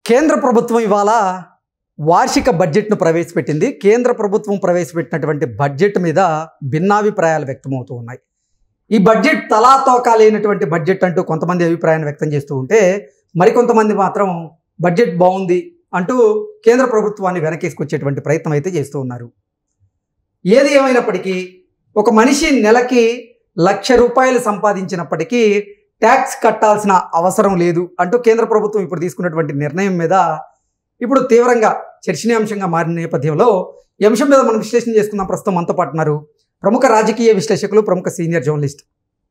కేంద్ర ప్రభుత్వం ఇవాళ వార్షిక బడ్జెట్ను ప్రవేశపెట్టింది. కేంద్ర ప్రభుత్వం ప్రవేశపెట్టినటువంటి బడ్జెట్ మీద భిన్నాభిప్రాయాలు వ్యక్తమవుతూ ఉన్నాయి. ఈ బడ్జెట్ తలాతోకా లేనటువంటి బడ్జెట్ అంటూ కొంతమంది అభిప్రాయాన్ని వ్యక్తం చేస్తూ ఉంటే, మరికొంతమంది మాత్రం బడ్జెట్ బాగుంది అంటూ కేంద్ర ప్రభుత్వాన్ని వెనకేసుకొచ్చేటువంటి ప్రయత్నం అయితే చేస్తూ ఉన్నారు. ఏది ఏమైనప్పటికీ ఒక మనిషి నెలకి ₹1,00,000 సంపాదించినప్పటికీ ట్యాక్స్ కట్టాల్సిన అవసరం లేదు అంటూ కేంద్ర ప్రభుత్వం ఇప్పుడు తీసుకున్నటువంటి నిర్ణయం మీద ఇప్పుడు తీవ్రంగా చర్చనీయాంశంగా మారిన నేపథ్యంలో ఈ అంశం మీద మనం విశ్లేషణ చేసుకుందాం. ప్రస్తుతం మనతో పాటు ఉన్నారు ప్రముఖ రాజకీయ విశ్లేషకులు, ప్రముఖ సీనియర్ జర్నలిస్ట్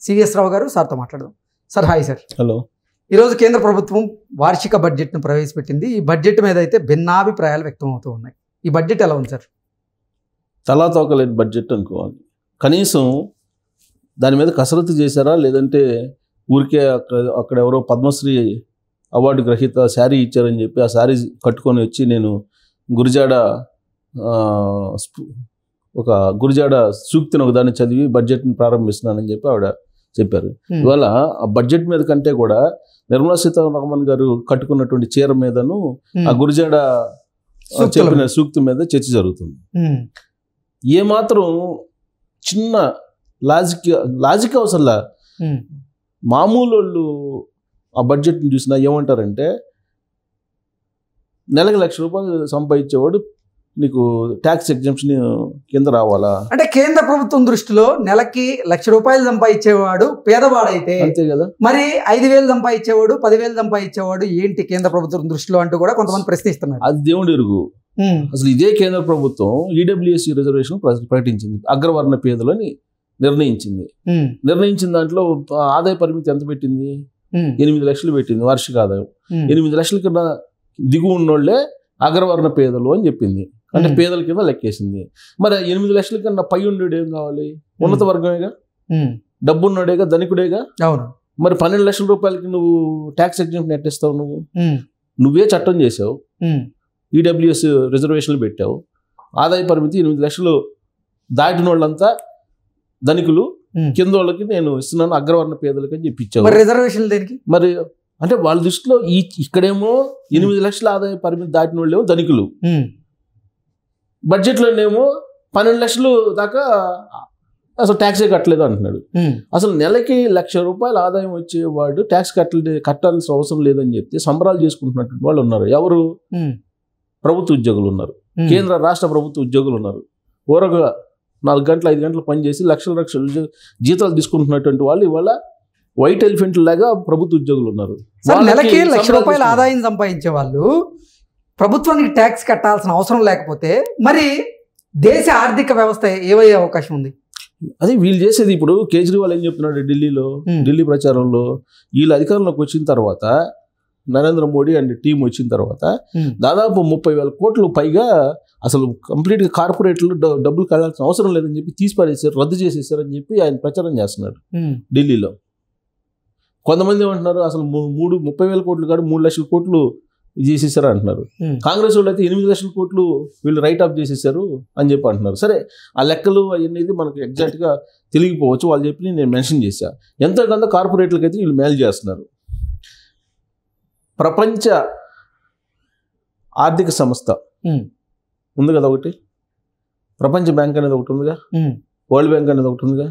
సివిఎస్ రావు గారు. సార్తో మాట్లాడదాం. Sir, hi sir. హలో. ఈరోజు కేంద్ర ప్రభుత్వం వార్షిక బడ్జెట్ను ప్రవేశపెట్టింది. ఈ బడ్జెట్ మీద అయితే భిన్నాభిప్రాయాలు వ్యక్తం అవుతూ ఉన్నాయి. ఈ బడ్జెట్ ఎలా ఉంది సార్? తలాతోకలేని బడ్జెట్ అనుకోవాలి. కనీసం దాని మీద కసరత్తు చేశారా, లేదంటే ఊరికే అక్కడ ఎవరో పద్మశ్రీ అవార్డు గ్రహీత శారీ ఇచ్చారని చెప్పి ఆ శారీ కట్టుకొని వచ్చి నేను గురిజాడ సూక్తిని ఒకదాన్ని చదివి బడ్జెట్ని ప్రారంభిస్తున్నానని చెప్పి ఆవిడ చెప్పారు. ఇవాళ ఆ బడ్జెట్ మీద కంటే కూడా నిర్మలా సీతారామన్ గారు కట్టుకున్నటువంటి చీర మీదను ఆ గురిజాడ చెప్పిన సూక్తి మీద చర్చ జరుగుతుంది. ఏమాత్రం చిన్న లాజిక్ అవసరంలా మామూలు వాళ్ళు ఆ బడ్జెట్ని చూసినా ఏమంటారంటే, నెలకు ₹1,00,000 సంపాదించేవాడు నీకు ట్యాక్స్ ఎగ్జంప్షన్ కింద రావాలా అంటే కేంద్ర ప్రభుత్వం దృష్టిలో నెలకి ₹1,00,000 సంపాదించేవాడు పేదవాడైతే అంతే కదా, మరి 5,000 సంపాదించేవాడు 10,000 సంపాదించేవాడు ఏంటి కేంద్ర ప్రభుత్వం దృష్టిలో అంటూ కూడా కొంతమంది ప్రశ్నిస్తున్నారు. అది దేవుడి ఎరుగు. అసలు ఇదే కేంద్ర ప్రభుత్వం ఈడబ్ల్యూఎస్సీ రిజర్వేషన్ ప్రకటించింది, అగ్రవర్ణ పేదలని నిర్ణయించింది. నిర్ణయించిన దాంట్లో ఆదాయ పరిమితి ఎంత పెట్టింది? 8 లక్షలు పెట్టింది వార్షిక ఆదాయం. 8 లక్షల కన్నా దిగువ ఉన్నోళ్లే అగ్రవర్ణ పేదలు అని చెప్పింది. అంటే పేదల కింద లెక్కేసింది. మరి 8 లక్షల కన్నా పై ఉండేడు ఏం కావాలి? ఉన్నత వర్గమేగా, డబ్బున్నోడేగా, ధనికుడేగా. అవును. మరి ₹12 లక్షలకి నువ్వు ట్యాక్స్ ఎగ్జంప్షన్ ఎట్టిస్తావు? నువ్వే చట్టం చేసావు, ఈడబ్ల్యూఎస్ రిజర్వేషన్లు పెట్టావు. ఆదాయ పరిమితి 8 లక్షలు దాటిన వాళ్ళంతా ధనికులు, కింద వాళ్ళకి నేను ఇస్తున్నాను అగ్రవర్ణ పేదలకి అని చెప్పించావు. రిజర్వేషన్లు దేనికి? మరి అంటే వాళ్ళ దృష్టిలో ఇక్కడేమో 8 లక్షల ఆదాయ పరిమితి దాటిన వాళ్ళేమో ధనికులు, బడ్జెట్లోనేమో 12 లక్షలు దాకా అసలు ట్యాక్సే కట్టలేదు అంటున్నాడు. అసలు నెలకి ₹1,00,000 ఆదాయం వచ్చేవాడు ట్యాక్స్ కట్టాల్సిన అవసరం లేదని చెప్తే సంబరాలు చేసుకుంటున్నటువంటి వాళ్ళు ఉన్నారు. ఎవరు? ప్రభుత్వ ఉద్యోగులు ఉన్నారు, కేంద్ర రాష్ట్ర ప్రభుత్వ ఉద్యోగులు ఉన్నారు. ఊరగా 4 గంటలు 5 గంటలు పనిచేసి లక్షల జీతాలు తీసుకుంటున్నటువంటి వాళ్ళు ఇవాళ వైట్ ఎలిఫెంట్ లాగా ప్రభుత్వ ఉద్యోగులు ఉన్నారు. నెలకి ₹1,00,000 ఆదాయం సంపాదించే వాళ్ళు ప్రభుత్వానికి ట్యాక్స్ కట్టాల్సిన అవసరం లేకపోతే మరి దేశ ఆర్థిక వ్యవస్థ ఏమయ్యే అవకాశం ఉంది? అది వీళ్ళు చేసేది. ఇప్పుడు కేజ్రీవాల్ ఏం చెప్తున్నాడు ఢిల్లీ ప్రచారంలో, వీళ్ళు అధికారంలోకి వచ్చిన తర్వాత, నరేంద్ర మోడీ అండ్ టీం వచ్చిన తర్వాత దాదాపు 30,000 కోట్లు పైగా అసలు కంప్లీట్గా కార్పొరేట్లు డబ్బులు కట్టాల్సిన అవసరం లేదని చెప్పి తీసిపారేసారు, రద్దు చేసేసారని చెప్పి ఆయన ప్రచారం చేస్తున్నాడు ఢిల్లీలో. కొంతమంది ఏమంటున్నారు, అసలు 30,000 కోట్లు కాదు 3 లక్షల కోట్లు చేసేసారు అంటున్నారు. కాంగ్రెస్ వాళ్ళు అయితే 8 లక్షల కోట్లు వీళ్ళు రైట్ ఆఫ్ చేసేసారు అని చెప్పి అంటున్నారు. సరే, ఆ లెక్కలు అనేది మనకు ఎగ్జాక్ట్గా తెలియకపోవచ్చు, వాళ్ళు చెప్పి నేను మెన్షన్ చేశా. ఎంతో కొంత కార్పొరేట్లకి అయితే వీళ్ళు మేలు చేస్తున్నారు. ప్రపంచ ఆర్థిక సంస్థ ఉంది కదా ఒకటి, ప్రపంచ బ్యాంక్ అనేది ఒకటి ఉందిగా, వరల్డ్ బ్యాంక్ అనేది ఒకటి ఉందిగా.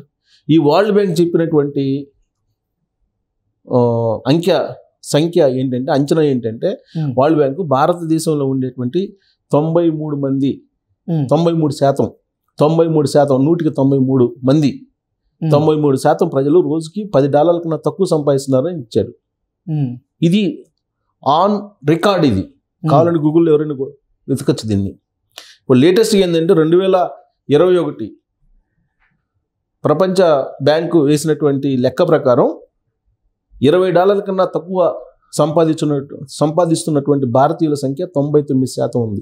ఈ వరల్డ్ బ్యాంక్ చెప్పినటువంటి అంచనా ఏంటంటే వరల్డ్ బ్యాంకు భారతదేశంలో ఉండేటువంటి 93% 100% మంది 93% ప్రజలు రోజుకి $10 కన్నా తక్కువ సంపాదిస్తున్నారని ఇచ్చారు. ఇది ఆన్ రికార్డ్. ఇది కావాలంటే గూగుల్లో ఎవరైనా వెతకచ్చు దీన్ని. ఇప్పుడు లేటెస్ట్ ఏంటంటే 2021 ప్రపంచ బ్యాంకు వేసినటువంటి లెక్క ప్రకారం $20 కన్నా తక్కువ సంపాదిస్తున్నటువంటి భారతీయుల సంఖ్య 99% ఉంది.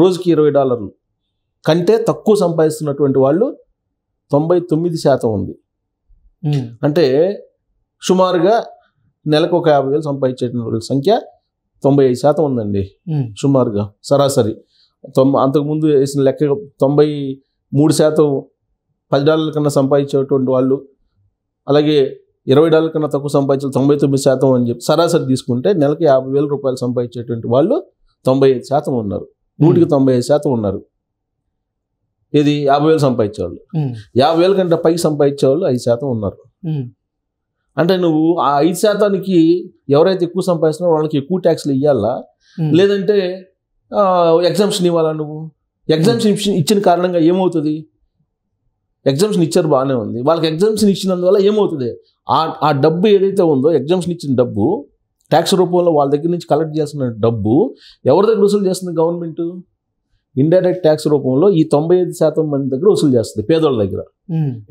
రోజుకి $20 కంటే తక్కువ సంపాదిస్తున్నటువంటి వాళ్ళు 99% ఉంది. అంటే సుమారుగా నెలకు ఒక 50,000 సంపాదించే వాళ్ళ సంఖ్య 95% ఉందండి సుమారుగా సరాసరి. అంతకుముందు వేసిన లెక్క 93% $10 కన్నా సంపాదించేటువంటి వాళ్ళు, అలాగే $20 కన్నా తక్కువ సంపాదించాలి 99% అని చెప్పి సరాసరి తీసుకుంటే నెలకి ₹50,000 సంపాదించేటువంటి వాళ్ళు 95% ఉన్నారు. 195% ఉన్నారు. ఇది 50,000 సంపాదించేవాళ్ళు. 50,000 కంటే పైకి సంపాదించేవాళ్ళు 5% ఉన్నారు. అంటే నువ్వు ఆ 5%కి ఎవరైతే ఎక్కువ సంపాదిస్తున్నారో వాళ్ళకి ఎక్కువ ట్యాక్స్లు ఇవ్వాలా, లేదంటే ఎగ్జామ్షన్ ఇవ్వాలా? నువ్వు ఎగ్జామ్షన్ ఇచ్చిన కారణంగా ఏమవుతుంది? ఎగ్జామ్షన్ ఇచ్చారు బాగానే ఉంది, వాళ్ళకి ఎగ్జామ్షన్ ఇచ్చినందువల్ల ఏమవుతుంది? ఆ డబ్బు ఏదైతే ఉందో ఎగ్జామ్షన్ ఇచ్చిన డబ్బు ట్యాక్స్ రూపంలో వాళ్ళ దగ్గర నుంచి కలెక్ట్ చేస్తున్న డబ్బు ఎవరి దగ్గర వసూలు చేస్తుంది? గవర్నమెంట్ ఇండైరెక్ట్ ట్యాక్స్ రూపంలో ఈ 95% మంది దగ్గర వసూలు చేస్తుంది, పేదోళ్ళ దగ్గర.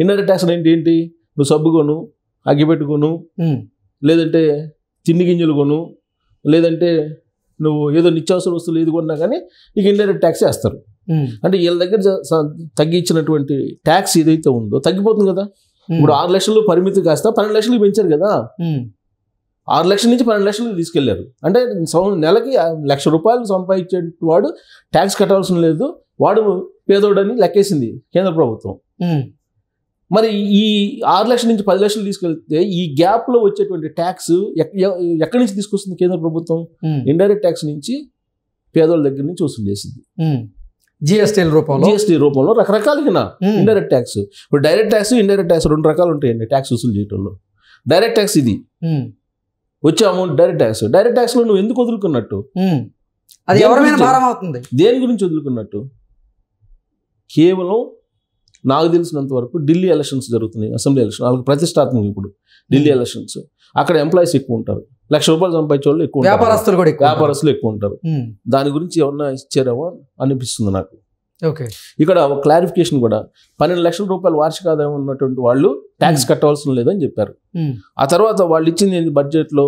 ఇండైరెక్ట్ ట్యాక్స్ ఏంటి? నువ్వు సబ్బు కొను, అగ్గిపెట్టు కొను, లేదంటే తిండి గింజలు కొను, లేదంటే నువ్వు ఏదో నిత్యావసర వస్తువులు ఏది కొన్నా కానీ నీకు ఇండైరెక్ట్ ట్యాక్స్ వేస్తారు. అంటే వీళ్ళ దగ్గర తగ్గించినటువంటి ట్యాక్స్ ఏదైతే ఉందో తగ్గిపోతుంది కదా. ఇప్పుడు 6 లక్షలు పరిమితి కాస్త 12 లక్షలు పెంచారు కదా. 6 లక్షల నుంచి 12 లక్షలు తీసుకెళ్లారు. అంటే నెలకి ₹1,00,000 సంపాదించే వాడు ట్యాక్స్ కట్టాల్సిన లేదు, వాడు పేదోడని లెక్కేసింది కేంద్ర ప్రభుత్వం. మరి ఈ 6 లక్షల నుంచి 10 లక్షలు తీసుకెళ్తే ఈ గ్యాప్ లో వచ్చేటువంటి ట్యాక్స్ ఎక్కడి నుంచి తీసుకొస్తుంది కేంద్ర ప్రభుత్వం? ఇండైరెక్ట్ ట్యాక్స్ నుంచి పేదోళ్ళ దగ్గర నుంచి వసూలు చేసింది. జిఎస్టీ రూపంలో రకరకాలుగా ఇండైరెక్ట్ ట్యాక్స్. ఇప్పుడు డైరెక్ట్ ట్యాక్స్, ఇండైరెక్ట్ ట్యాక్స్ 2 రకాలు ఉంటాయండి ట్యాక్స్ వసూలు చేయడంలో. డైరెక్ట్ ట్యాక్స్ ఇది వచ్చే amount direct tax. Direct tax లో నువ్వు ఎందుకు వదులుకున్నట్టు? అది ఎవరైనా భారం అవుతుంది. దేని గురించి వదులుకున్నట్టు? కేవలం నాకు తెలిసినంత వరకు ఢిల్లీ ఎలక్షన్స్ జరుగుతున్నాయి, అసెంబ్లీ ఎలక్షన్, వాళ్ళకి ప్రతిష్టాత్మక ఇప్పుడు ఢిల్లీ ఎలక్షన్స్. అక్కడ ఎంప్లాయీస్ ఎక్కువ ఉంటారు, ₹1,00,000 సంపాదించే వాళ్ళు ఎక్కువ, వ్యాపారస్తులు ఎక్కువ ఉంటారు. దాని గురించి ఏమన్నా ఇచ్చారేమో అనిపిస్తుంది నాకు. ఇక్కడ ఒక క్లారిఫికేషన్ కూడా, ₹12 లక్షల వార్షిక ఆదాయం ఉన్నటువంటి వాళ్ళు ట్యాక్స్ కట్టవలసిన లేదని చెప్పారు. ఆ తర్వాత వాళ్ళు ఇచ్చింది బడ్జెట్లో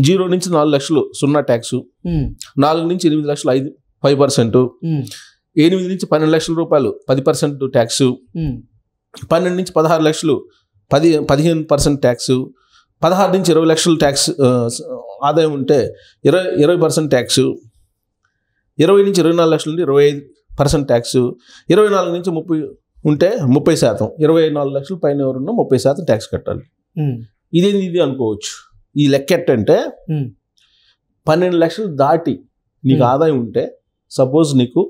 0 నుంచి 4 లక్షలు 0 ట్యాక్స్, 4 నుంచి 8 లక్షలు 5%, 8 నుంచి 12 లక్షల రూపాయలు 10% ట్యాక్స్, 12 నుంచి 16 లక్షలు 15% ట్యాక్స్, 16 నుంచి 20 లక్షలు ట్యాక్స్ ఆదాయం ఉంటే 20% ట్యాక్స్, 20 నుంచి 24 లక్షల నుండి 25% ట్యాక్స్, 24 నుంచి 30 ఉంటే 30%, 24 లక్షల పైన ఎవరున్నా 30% ట్యాక్స్ కట్టాలి. ఇది అనుకోవచ్చు. ఈ లెక్క ఎట్టంటే 12 లక్షలు దాటి నీకు ఆదాయం ఉంటే, సపోజ్ నీకు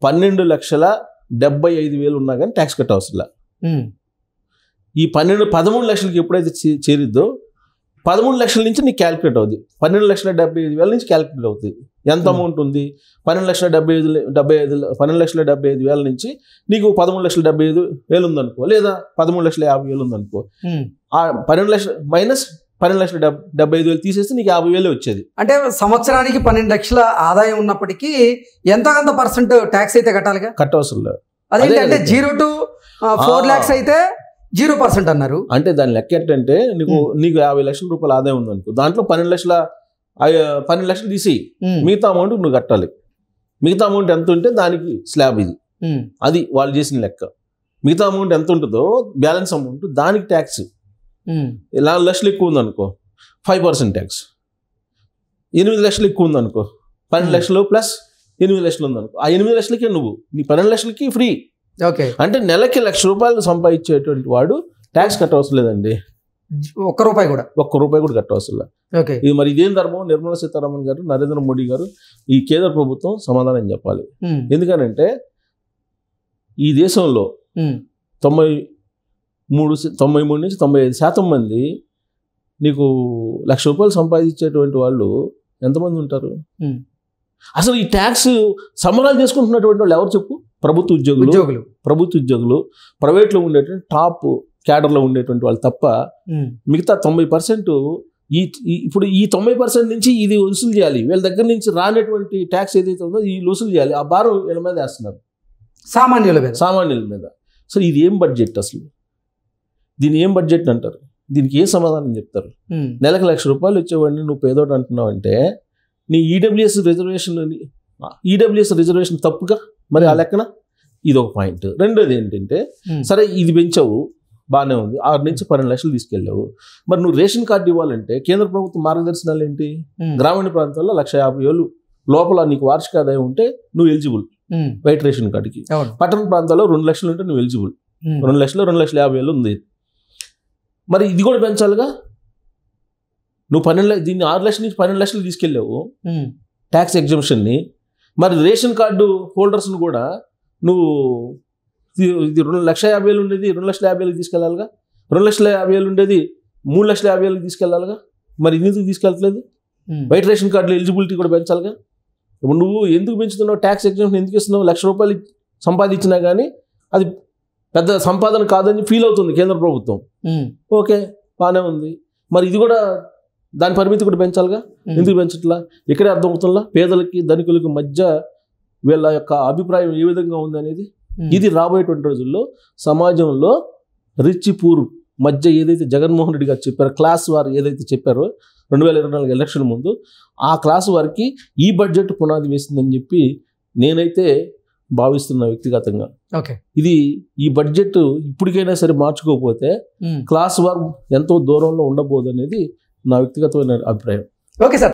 12,75,000 ఉన్నా కానీ ట్యాక్స్ కట్టవసరం. ఈ 13 లక్షలకి ఎప్పుడైతే చేరిద్దో 13 లక్షల నుంచి నీకు క్యాలిక్యులేట్ అవుతుంది. 12,75,000 నుంచి క్యాలిక్యులేట్ అవుతుంది. ఎంత అమౌంట్ ఉంది? 12,75,000 నుంచి నీకు 13,75,000 ఉందనుకో, లేదా 13,50,000 ఉందనుకో. ఆ 12 లక్షలు మైనస్ 12,75,000 తీసేస్తే నీకు 50,000 వచ్చేది. అంటే సంవత్సరానికి 12 లక్షల ఆదాయం ఉన్నప్పటికీ ఎంతో కొంత % ట్యాక్స్ అయితే కట్టాలిగా. కట్టవసరం లేదు. అదేంటంటే 0 to 4 lakhs అయితే 0% అన్నారు. అంటే దాని లెక్క ఏంటంటే నీకు 50 లక్షల రూపాయలు ఆదాయం ఉందనుకో, దాంట్లో 12 లక్షలు తీసి మిగతా అమౌంట్ నువ్వు కట్టాలి. మిగతా అమౌంట్ ఎంత ఉంటే దానికి స్లాబ్ ఇది. అది వాళ్ళు చేసిన లెక్క. మిగతా అమౌంట్ ఎంత ఉంటుందో బ్యాలెన్స్ అమౌంట్ దానికి ట్యాక్స్. 4 లక్షలు ఎక్కువ ఉందనుకో 5% ట్యాక్స్. 8 లక్షలు ఎక్కువ ఉందనుకో 12 లక్షలు ప్లస్ 8 లక్షలు ఉందనుకో, ఆ 8 లక్షలకే నువ్వు నీ 12 లక్షలకి ఫ్రీ. అంటే నెలకి ₹1,00,000 సంపాదించేటువంటి వాడు ట్యాక్స్ కట్టవసరం లేదండి. ₹1 కూడా కట్టవసరం లేదు. ఇది మరి ఇదేం ధర్మం? నిర్మలా సీతారామన్ గారు, నరేంద్ర మోడీ గారు, ఈ కేంద్ర ప్రభుత్వం సమాధానం చెప్పాలి. ఎందుకనంటే ఈ దేశంలో 93 నుంచి 95% మంది నీకు ₹1,00,000 సంపాదించేటువంటి వాళ్ళు ఎంతమంది ఉంటారు? అసలు ఈ ట్యాక్స్ సమరాలు చేసుకుంటున్నటువంటి వాళ్ళు ఎవరు చెప్పు? ప్రభుత్వ ఉద్యోగులు, ప్రైవేట్లో ఉండేటువంటి టాప్ క్యాడర్లో ఉండేటువంటి వాళ్ళు తప్ప మిగతా 90% ఇప్పుడు ఈ 90% నుంచి ఇది వసూలు చేయాలి. వీళ్ళ దగ్గర నుంచి రానటువంటి ట్యాక్స్ ఏదైతే ఉందో ఈ వసూలు చేయాలి. ఆ భారం వీళ్ళ మీద వేస్తున్నారు, సామాన్యుల మీద. అసలు ఇది ఏం బడ్జెట్? అసలు దీన్ని ఏం బడ్జెట్ అంటారు? దీనికి ఏ సమాధానం చెప్తారు? నెలకు ₹1,00,000 వచ్చేవాడిని నువ్వు పేదోడు అంటున్నావు అంటే నీ ఈడబ్ల్యూఎస్ రిజర్వేషన్ తప్పుగా మరి ఆ లెక్కన ఇది ఒక పాయింట్. రెండోది ఏంటంటే, సరే ఇది పెంచావు బాగానే ఉంది, 6 నుంచి 12 లక్షలు తీసుకెళ్ళావు. మరి నువ్వు రేషన్ కార్డు ఇవ్వాలంటే కేంద్ర ప్రభుత్వ మార్గదర్శనాలు ఏంటి? గ్రామీణ ప్రాంతాల్లో 1,50,000 లోపల నీకు వార్షిక ఆదాయం ఉంటే నువ్వు ఎలిజిబుల్ వైట్ రేషన్ కార్డుకి. పట్టణ ప్రాంతాల్లో 2 లక్షలు ఉంటే నువ్వు ఎలిజిబుల్. 2 లక్షలు 2,50,000 ఉంది. మరి ఇది కూడా పెంచాలిగా. నువ్వు 12 దీన్ని 6 లక్షల నుంచి 12 లక్షలు తీసుకెళ్ళావు ట్యాక్స్ ఎగ్జంప్షన్ని. మరి రేషన్ కార్డు హోల్డర్స్ని కూడా నువ్వు ఇది 2,50,000 ఉండేది 2,50,000 తీసుకెళ్ళాలిగా, 2,50,000 ఉండేది 3,50,000 తీసుకెళ్ళాలిగా. మరి ఇది ఎందుకు తీసుకెళ్ళట్లేదు? వైట్ రేషన్ కార్డులో ఎలిజిబిలిటీ కూడా పెంచాలిగా. ఇప్పుడు నువ్వు ఎందుకు పెంచుతున్నావు? ట్యాక్స్ ఎగ్జంప్షన్ ఎందుకు ఇస్తున్నావు? ₹1,00,000 సంపాదించినా కానీ అది పెద్ద సంపాదన కాదని ఫీల్ అవుతుంది కేంద్ర ప్రభుత్వం. ఓకే, బాగానే ఉంది. మరి ఇది కూడా దాని పరిమితి కూడా పెంచాలిగా. ఎందుకు పెంచట్లా? ఇక్కడే అర్థమవుతుందా పేదలకి ధనికులకి మధ్య వీళ్ళ యొక్క అభిప్రాయం ఏ విధంగా ఉంది అనేది. ఇది రాబోయేటువంటి రోజుల్లో సమాజంలో రిచ్ పూర్ మధ్య ఏదైతే జగన్మోహన్ రెడ్డి గారు చెప్పారో, క్లాస్ వారు ఏదైతే చెప్పారో 2024 ఎలక్షన్ ముందు, ఆ క్లాస్ వారికి ఈ బడ్జెట్ పునాది వేసిందని చెప్పి నేనైతే భావిస్తున్నా వ్యక్తిగతంగా. ఓకే, ఇది ఈ బడ్జెట్ ఇప్పటికైనా సరే మార్చుకోకపోతే క్లాస్ వార్ ఎంతో దూరంలో ఉండబోదు అనేది నా వ్యక్తిగతమైన అభిప్రాయం. Okay sir.